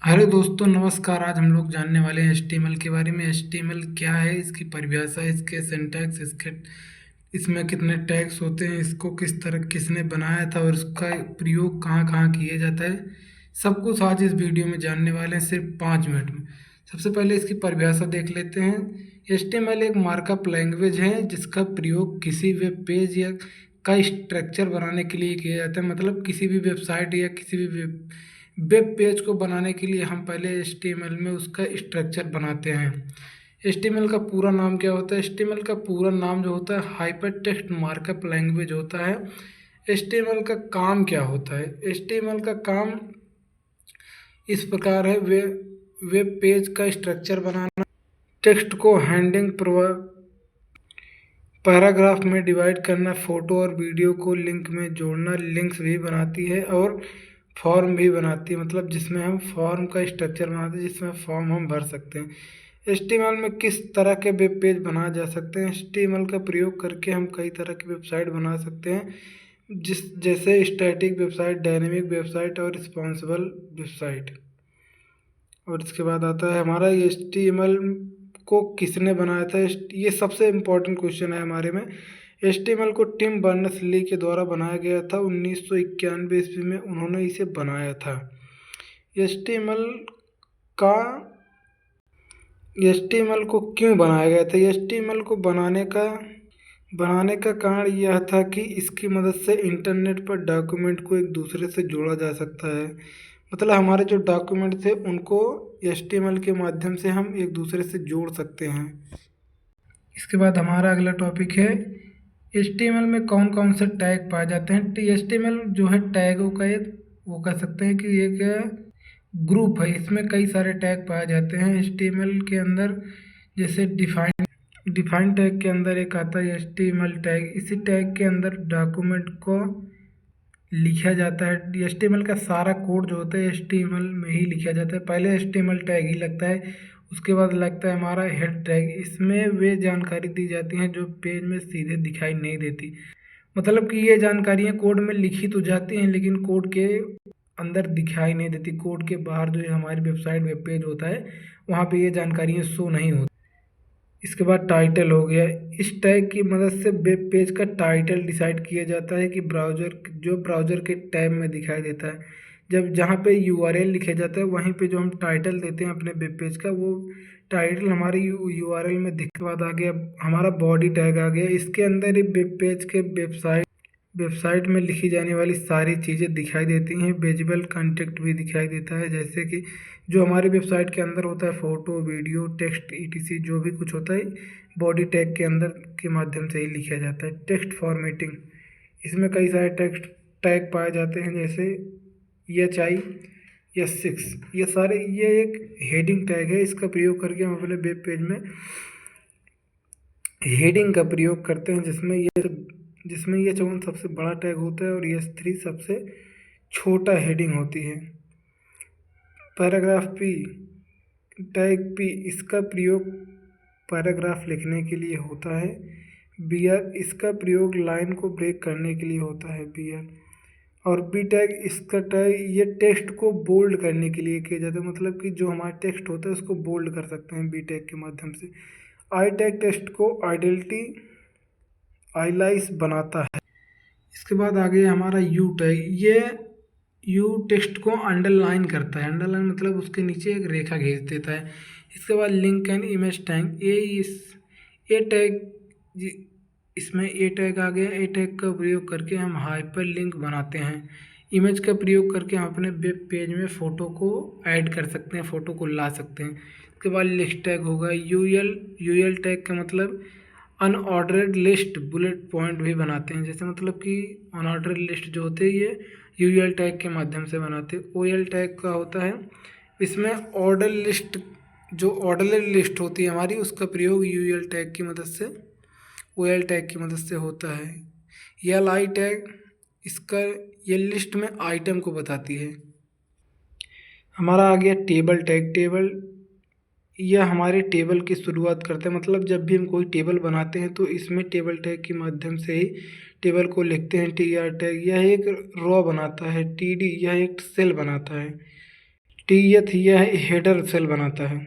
Hello दोस्तों, नमस्कार। आज हम लोग जानने वाले हैं HTML के बारे में। HTML क्या है, इसकी परिभाषा, इसके सिंटैक्स, इसके इसमें कितने टैग्स होते हैं, इसको किस तरह किसने बनाया था और इसका प्रयोग कहाँ कहाँ किया जाता है, सब कुछ आज इस वीडियो में जानने वाले हैं सिर्फ 5 मिनट में। सबसे पहले इसकी परिभाषा देख लेते हैं। HTML एक मार्कअप लैंग्वेज है जिसका प्रयोग किसी वेब पेज या का स्ट्रक्चर बनाने के लिए किया जाता है। मतलब किसी भी वेबसाइट या किसी भी वेब पेज को बनाने के लिए हम पहले HTML में उसका स्ट्रक्चर बनाते हैं। HTML का पूरा नाम क्या होता है? HTML का पूरा नाम जो होता है हाइपर टेक्स्ट मार्कअप लैंग्वेज होता है। HTML का काम क्या होता है? HTML का काम इस प्रकार है। वेब पेज का स्ट्रक्चर बनाना, टेक्स्ट को हेडिंग पैराग्राफ में डिवाइड करना, फोटो और वीडियो को लिंक में जोड़ना, लिंक्स भी बनाती है और फॉर्म भी बनाती है। मतलब जिसमें हम फॉर्म का स्ट्रक्चर बनाते हैं, जिसमें फॉर्म हम भर सकते हैं। HTML में किस तरह के वेब पेज बनाए जा सकते हैं? HTML का प्रयोग करके हम कई तरह की वेबसाइट बना सकते हैं, जैसे स्टैटिक वेबसाइट, डायनेमिक वेबसाइट और रिस्पॉन्सिबल वेबसाइट। और इसके बाद आता है हमारा HTML को किसने बनाया था। ये सबसे इम्पोर्टेंट क्वेश्चन है हमारे में। HTML को टिम बर्नर्स-ली के द्वारा बनाया गया था। 1991 ईस्वी में उन्होंने इसे बनाया था। HTML का HTML को क्यों बनाया गया था? HTML को बनाने का कारण यह था कि इसकी मदद से इंटरनेट पर डॉक्यूमेंट को एक दूसरे से जोड़ा जा सकता है। मतलब हमारे जो डॉक्यूमेंट थे उनको HTML के माध्यम से हम एक दूसरे से जोड़ सकते हैं। इसके बाद हमारा अगला टॉपिक है HTML में कौन कौन से टैग पाए जाते हैं। HTML जो है टैगों का एक, वो कह सकते हैं कि एक ग्रुप है। इसमें कई सारे टैग पाए जाते हैं HTML के अंदर। जैसे डिफाइन टैग के अंदर एक आता है HTML टैग। इसी टैग के अंदर डॉक्यूमेंट को लिखा जाता है। HTML का सारा कोड जो होता है HTML में ही लिखा जाता है। पहले HTML टैग ही लगता है, उसके बाद लगता है हमारा हेड टैग। इसमें वे जानकारी दी जाती हैं जो पेज में सीधे दिखाई नहीं देती। मतलब कि ये जानकारियाँ कोड में लिखी तो जाती हैं लेकिन कोड के अंदर दिखाई नहीं देती। कोड के बाहर जो हमारी वेबसाइट वेब पेज होता है वहाँ पे ये जानकारियाँ शो नहीं होती। इसके बाद टाइटल हो गया। इस टैग की मदद से वेब पेज का टाइटल डिसाइड किया जाता है कि ब्राउज़र के टैब में दिखाई देता है। जब जहाँ पे URL लिखा जाता है वहीं पे जो हम टाइटल देते हैं अपने वेब पेज का, वो टाइटल हमारी URL में दिखने के बाद आ गया हमारा बॉडी टैग आ गया। इसके अंदर ही वेब पेज के वेबसाइट में लिखी जाने वाली सारी चीज़ें दिखाई देती हैं। विजुअल कंटेंट भी दिखाई देता है, जैसे कि जो हमारी वेबसाइट के अंदर होता है, फ़ोटो, वीडियो, टेक्स्ट, ETC जो भी कुछ होता है बॉडी टैग के अंदर के माध्यम से ही लिखा जाता है। टेक्स्ट फॉर्मेटिंग, इसमें कई सारे टेक्स्ट टैग पाए जाते हैं, जैसे EHI, S6, ये एक हेडिंग टैग है। इसका प्रयोग करके हम अपने वेब पेज में हेडिंग का प्रयोग करते हैं, जिसमें H1 सबसे बड़ा टैग होता है और S3 सबसे छोटा हेडिंग होती है। पैराग्राफ टैग P, इसका प्रयोग पैराग्राफ लिखने के लिए होता है। BR, इसका प्रयोग लाइन को ब्रेक करने के लिए होता है, BR। और B टैग, इसका टैग ये टेक्स्ट को बोल्ड करने के लिए किया जाता है। मतलब कि जो हमारा टेक्स्ट होता है उसको बोल्ड कर सकते हैं B टैग के माध्यम से। I टैग टेक्स्ट को आइलाइस बनाता है। इसके बाद आगे हमारा U टैग। ये U टेक्स्ट को अंडरलाइन करता है। अंडरलाइन मतलब उसके नीचे एक रेखा खींच देता है। इसके बाद link and image tag. A tag, इसमें ए टैग आ गया। ए टैग का प्रयोग करके हम हाइपर लिंक बनाते हैं। इमेज का प्रयोग करके हम अपने वेब पेज में फ़ोटो को ऐड कर सकते हैं, फ़ोटो को ला सकते हैं। इसके बाद लिस्ट टैग होगा। यूएल टैग का मतलब अनऑर्डर्ड लिस्ट, बुलेट पॉइंट भी बनाते हैं। जैसे मतलब कि अनऑर्डर्ड लिस्ट जो होते हैं ये यूएल टैग के माध्यम से बनाते हैं। ओएल टैग का होता है, इसमें ऑर्डर लिस्ट होती है हमारी, उसका प्रयोग यूएल टैग की मदद से ओएल टैग की मदद से होता है। एल टैग, इसका ये लिस्ट में आइटम को बताती है। हमारा आ गया टेबल टैग। यह हमारे टेबल की शुरुआत करते हैं। मतलब जब भी हम कोई टेबल बनाते हैं तो इसमें टेबल टैग के माध्यम से ही टेबल को लिखते हैं। TR टैग, यह एक रो बनाता है। TD, यह एक सेल बनाता है। टीएथ यह हेडर सेल बनाता है।